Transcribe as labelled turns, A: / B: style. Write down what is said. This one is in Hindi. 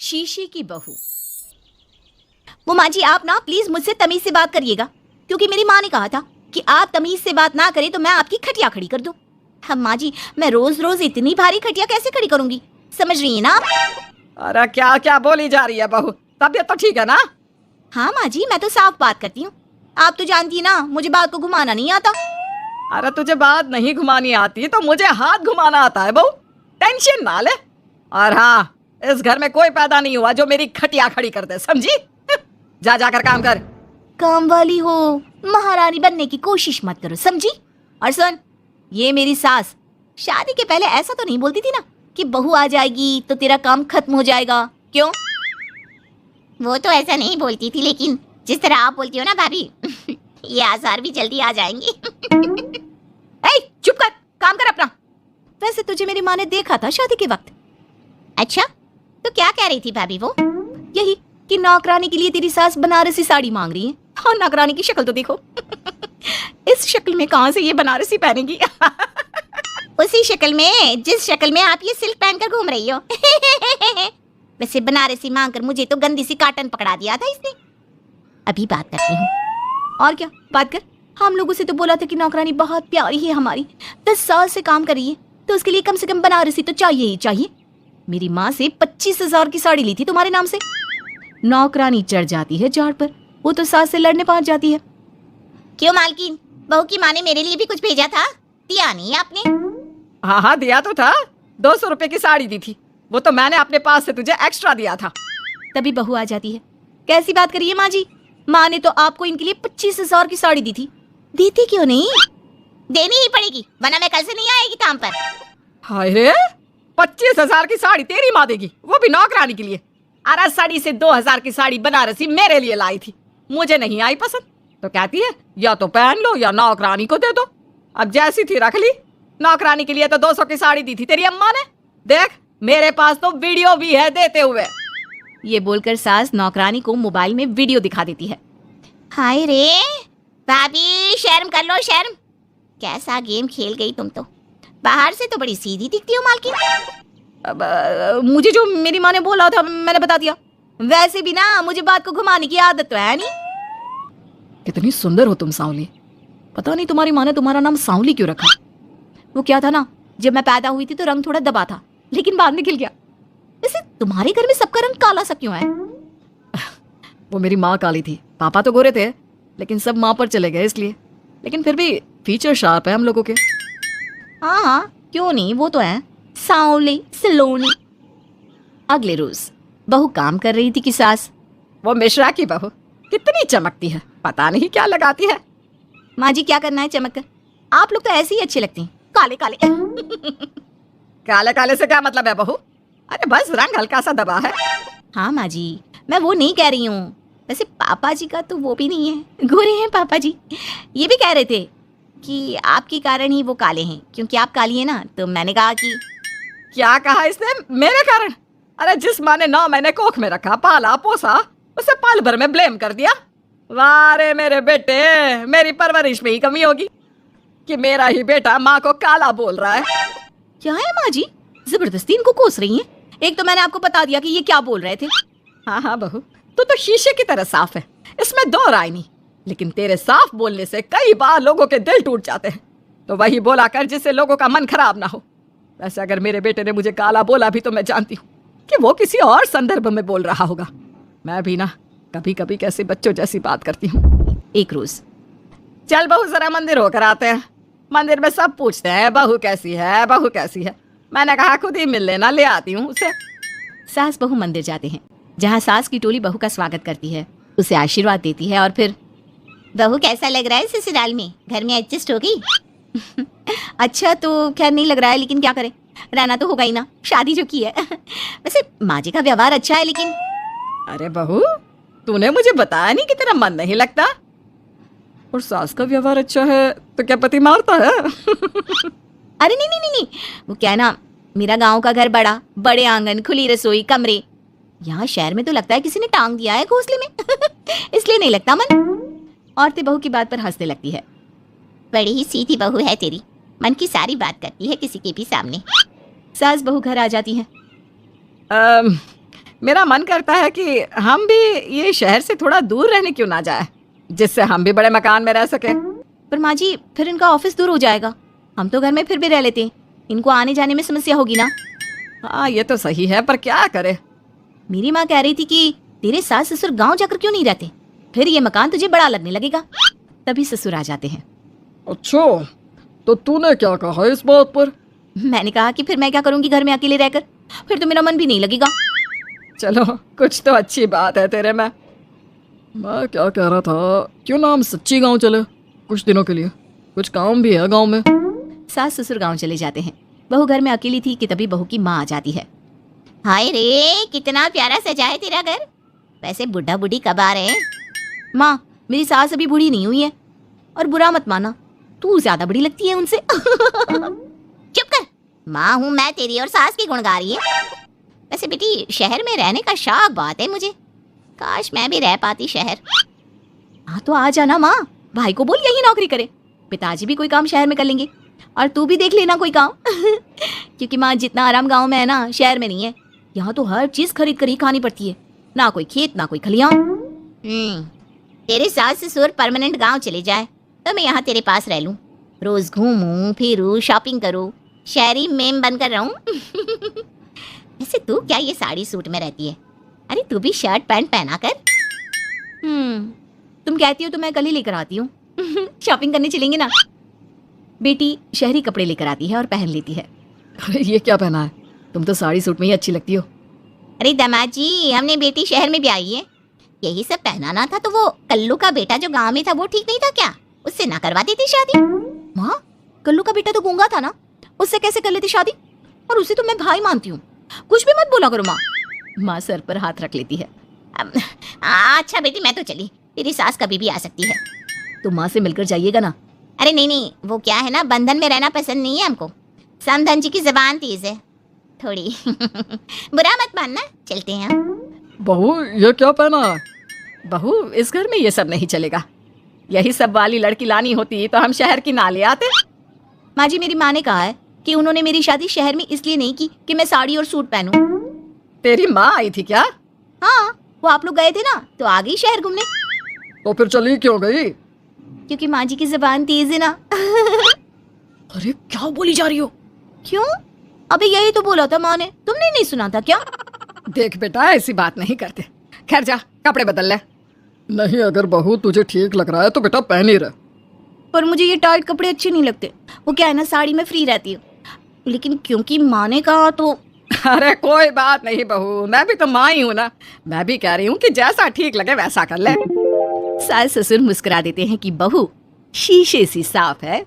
A: शीशी की बहू। वो माँ जी, आप ना प्लीज मुझसे तमीज से बात करिएगा, क्योंकि मेरी माँ ने कहा था कि आप तमीज से बात ना करें तो मैं आपकी खटिया खड़ी कर दूं। हम माँ जी, मैं रोज रोज इतनी भारी खटिया कैसे खड़ी करूंगी, समझ रही है ना आप?
B: अरे क्या क्या बोली जा रही है बहू, तबीयत तो ठीक है ना?
A: हाँ माँ जी, मैं तो साफ बात करती हूँ। आप तो जानती है ना, मुझे बात को घुमाना नहीं आता।
B: अरे तुझे बात नहीं घुमानी आती तो मुझे हाथ घुमाना आता है बहू, टेंशन ना ले। और हाँ, इस घर में कोई पैदा नहीं हुआ जो मेरी खटिया खड़ी कर दे, समझी? जा जाकर काम कर।
A: काम वाली हो, महारानी बनने की कोशिश मत करो, समझी? और सुन, ये मेरी सास शादी के पहले ऐसा तो नहीं बोलती थी ना कि बहू आ जाएगी तो तेरा काम खत्म हो जाएगा, क्यों?
C: वो तो ऐसा नहीं बोलती थी, लेकिन जिस तरह आप बोलती हो ना भाभी, ये आसार भी जल्दी आ जाएंगे।
A: ए, चुप कर, काम कर अपना। वैसे तुझे मेरी माँ ने देखा था शादी के वक्त।
C: अच्छा, तो क्या कह रही थी भाभी वो?
A: यही कि नौकरानी के लिए तेरी सास बनारसी साड़ी मांग रही है। और नौकरानी की शक्ल तो देखो। इस शक्ल में कहाँ से ये बनारसी पहनेगी?
C: उसी शक्ल में जिस शक्ल में आप ये सिल्क पहनकर घूम रही हो। वैसे बनारसी मांगकर मुझे तो गंदी सी काटन पकड़ा दिया था इसने। अभी बात करती हूँ।
A: और क्या बात कर? हम लोगों से तो बोला था कि नौकरानी बहुत प्यारी है हमारी, 10 साल से काम कर रही है, तो उसके लिए कम से कम बनारसी तो चाहिए ही चाहिए। मेरी माँ से 25,000 की साड़ी ली थी तुम्हारे नाम से। नौकरानी चढ़ जाती है झाड़ पर, वो तो सास से लड़ने पहुंच जाती है।
C: क्यों मालकिन, बहू की माँ ने मेरे लिए भी कुछ भेजा था, दिया नहीं आपने?
B: हाँ हाँ दिया तो था, 200 रुपए की साड़ी दी थी, वो तो मैंने अपने पास से तुझे एक्स्ट्रा दिया था।
A: तभी बहू आ जाती है। कैसी बात करिए माँ जी, माँ ने तो आपको इनके लिए 25,000 की साड़ी दी थी। देती क्यों नहीं?
C: देनी ही पड़ेगी, वरना मैं कल से नहीं आएगी काम पर।
B: हाय रे, 25,000 की साड़ी तेरी माँ देगी, वो भी नौकरानी के लिए? अरे साड़ी से 2,000 की साड़ी बनारसी मेरे लिए लाई थी, मुझे नहीं आई पसंद, तो कहती है या तो पहन लो या नौकरानी को दे दो। अब जैसी थी रख ली। नौकरानी के लिए तो 200 की साड़ी दी थी तेरी अम्मा ने, देख मेरे पास तो वीडियो भी है देते हुए।
A: ये बोलकर सास नौकरानी को मोबाइल में वीडियो दिखा देती है।
C: हाय रे भाभी, शर्म कर लो शर्म। कैसा गेम खेल गई तुम तो। बाहर से तो बड़ी सीधी दिखती हो मालकिन।
A: अब मुझे जो मेरी माँ ने बोला था मैंने बता दिया। वैसे भी ना मुझे बात को घुमाने की आदत तो है नहीं। कितनी सुंदर हो तुम सांवली। पता नहीं तुम्हारी माँ ने तुम्हारा नाम सांवली क्यों रखा। वो क्या था ना, जब मैं पैदा हुई थी तो रंग थोड़ा दबा था, लेकिन बाद में खिल गया। वैसे तुम्हारे घर में सबका रंग काला सा क्यों है? वो मेरी माँ काली थी, पापा तो गोरे थे, लेकिन सब माँ पर चले गए इसलिए। लेकिन फिर भी फीचर शार्प है हम लोगों के। हाँ हाँ क्यों नहीं, वो तो है सांवली सलोनी। अगले रोज बहू काम कर रही थी कि सास,
B: वो मिश्रा की बहू कितनी चमकती है, पता नहीं क्या लगाती है।
A: माँ जी क्या करना है चमक कर, आप लोग तो ऐसे ही अच्छे लगते हैं, काले काले।
B: काले काले से क्या मतलब है बहू? अरे बस रंग हल्का सा दबा है।
A: हाँ माँ जी, मैं वो नहीं कह रही हूँ। वैसे पापा जी का तो वो भी नहीं है, गोरे हैं पापा जी। ये भी कह रहे थे कि आपके कारण ही वो काले हैं, क्योंकि आप काली हैं ना। तो मैंने कहा कि
B: क्या कहा इसने मेरे कारण? अरे जिस माँ ने 9 महीने कोख में रखा, पाला पोसा, उसे पल भर में ब्लेम कर दिया। वाह रे मेरे बेटे, मेरी परवरिश में ही कमी होगी कि मेरा ही बेटा माँ को काला बोल रहा है।
A: क्या है माँ जी, जबरदस्ती इनको कोस रही हैं? एक तो मैंने आपको बता दिया कि ये क्या बोल रहे थे।
B: हाँ हाँ बहू, तू तो शीशे की तरह साफ है, इसमें दो राय नहीं। लेकिन तेरे साफ बोलने से कई बार लोगों के दिल टूट जाते हैं, तो वही बोला कर जिससे लोगों का मन खराब ना हो। वैसे अगर मेरे बेटे ने मुझे काला बोला भी तो मैं जानती हूँ कि वो किसी और संदर्भ में बोल रहा होगा। मैं भी ना कभी कभी कैसे बच्चों जैसी बात करती हूँ।
A: एक रोज,
B: चल बहू जरा मंदिर होकर आते हैं। मंदिर में सब पूछते हैं बहू कैसी है, बहू कैसी है। मैंने कहा खुद ही मिल लेना, ले आती हूँ उसे।
A: सास बहू मंदिर जाते हैं, जहाँ सास की टोली बहू का स्वागत करती है, उसे आशीर्वाद देती है और फिर,
C: बहू कैसा लग रहा है ससुराल में, घर में एडजस्ट हो गई?
A: अच्छा तो खैर नहीं लग रहा है, लेकिन क्या करें, रहना तो होगा ही ना, शादी जो की है। वैसे माँ जी का व्यवहार अच्छा है, लेकिन
B: अरे बहू तूने मुझे बताया नहीं कि तेरा मन नहीं लगता। और सास का व्यवहार अच्छा है तो क्या पति मारता है?
A: अरे नहीं नहीं नहीं नहीं, वो क्या है ना, मेरा गांव का घर बड़ा, बड़े आंगन, खुली रसोई, कमरे। यहाँ शहर में तो लगता है किसी ने टांग दिया है घोंसले में। इसलिए नहीं लगता मन। औरतें बहू की बात पर हंसने लगती है।
C: बड़ी ही सीधी बहू है तेरी, मन की सारी बात करती है किसी के भी सामने।
A: सास बहू घर आ जाती हैं।
B: मेरा मन करता है कि हम भी ये शहर से थोड़ा दूर रहने क्यों ना जाए, जिससे हम भी बड़े मकान में रह सके।
A: पर माँ जी फिर इनका ऑफिस दूर हो जाएगा, हम तो घर में फिर भी रह लेते हैं, इनको आने जाने में समस्या होगी ना।
B: हाँ ये तो सही है, पर क्या करे।
A: मेरी माँ कह रही थी कि तेरे सास ससुर गांव जाकर क्यों नहीं रहते, फिर ये मकान तुझे बड़ा लगने लगेगा। तभी ससुर आ जाते हैं।
B: अच्छा, तो तूने क्या कहा इस बात पर?
A: मैंने कहा कि फिर मैं क्या करूंगी घर में अकेले रहकर, फिर तो मेरा मन भी नहीं लगेगा।
B: चलो कुछ तो अच्छी बात है तेरे में। मैं क्या कह रहा था, क्यों ना हम सच्ची गांव चले कुछ दिनों के लिए, कुछ काम भी है गांव में।
A: सास ससुर गांव चले जाते हैं। बहू घर में अकेली थी कि तभी बहू की माँ आ जाती है।
C: हाय रे, कितना प्यारा सजा है तेरा घर। वैसे बुढ़ा बुढ़ी कब आ रहे हैं?
A: माँ मेरी सास अभी बूढ़ी नहीं हुई है, और बुरा मत माना, तू ज्यादा बड़ी लगती है उनसे।
C: चुप कर, माँ हूँ मैं तेरी और सास की गुण गा रही है। वैसे बेटी शहर में रहने का शौक बहुत है मुझे, काश मैं भी रह पाती शहर।
A: हाँ तो आ जाना माँ, भाई को बोल यही नौकरी करे, पिताजी भी कोई काम शहर में कर लेंगे, और तू भी देख लेना कोई काम। क्योंकि माँ जितना आराम गांव में है ना, शहर में नहीं है। यहाँ तो हर चीज खरीद कर ही खानी पड़ती है, ना कोई खेत ना कोई खलियान।
C: तेरे सास ससुर परमानेंट गांव चले जाए तो मैं यहाँ तेरे पास रह लूं, रोज घूमूं फिरूं शॉपिंग करूं, शहरी मेम बनकर रहूं। वैसे तू क्या ये साड़ी सूट में रहती है? अरे तू भी शर्ट पैंट पहना कर।
A: तुम कहती हो तो मैं कल ही लेकर आती हूँ। शॉपिंग करने चलेंगे ना। बेटी शहरी कपड़े लेकर आती है और पहन लेती है।
B: अरे ये क्या पहना है, तुम तो साड़ी सूट में ही अच्छी लगती हो।
C: अरे दामाद जी, हमने बेटी शहर में भी आई है, यही सब पहनाना था तो वो कल्लू का बेटा जो गांव में था वो ठीक नहीं था क्या? उससे ना करवा देती शादी।
A: माँ कल्लू का बेटा तो गूंगा था ना, उससे कैसे कर लेती शादी? और उसे तो मैं भाई मानती हूँ, कुछ भी मत बोला करो माँ। माँ सर पर हाथ रख लेती है।
C: अच्छा बेटी मैं तो चली, तेरी सास कभी भी आ सकती है।
A: तो माँ से मिलकर जाइएगा ना।
C: अरे नहीं नहीं, वो क्या है ना, बंधन में रहना पसंद नहीं है हमको। समधन जी की जबान तेज है थोड़ी। बुरा मत मानना, चलते हैं हम।
B: बहू ये क्या पहना है? बहू इस घर में ये सब नहीं चलेगा, यही सब वाली लड़की लानी होती तो हम शहर की ना ले आते।
A: माँ जी मेरी माँ ने कहा है कि उन्होंने मेरी शादी शहर में इसलिए नहीं की कि मैं साड़ी और सूट पहनूं।
B: तेरी माँ आई थी क्या?
A: हाँ वो आप लोग गए थे ना तो आ गई शहर घूमने।
B: तो फिर चली क्यों गई?
A: क्योंकि माँ जी की जबान तेज है ना।
B: अरे क्या बोली जा रही हो?
A: क्यों? अबे यही तो बोला था माँ ने, तुमने नहीं सुना था क्या?
B: देख बेटा ऐसी बात नहीं करते, खैर जा कपड़े बदल ले। नहीं अगर बहू तुझे ठीक लग रहा है तो बेटा पहन ही रह।
A: पर मुझे ये टाइट कपड़े अच्छे नहीं लगते, वो क्या है ना साड़ी में फ्री रहती हूँ, लेकिन क्योंकि माँ ने कहा तो।
B: अरे कोई बात नहीं बहू, मैं भी तो माँ ही हूँ ना, मैं भी कह रही हूँ कि जैसा ठीक लगे वैसा कर ले।
A: सास ससुर मुस्कुरा देते हैं कि बहू शीशे सी साफ है,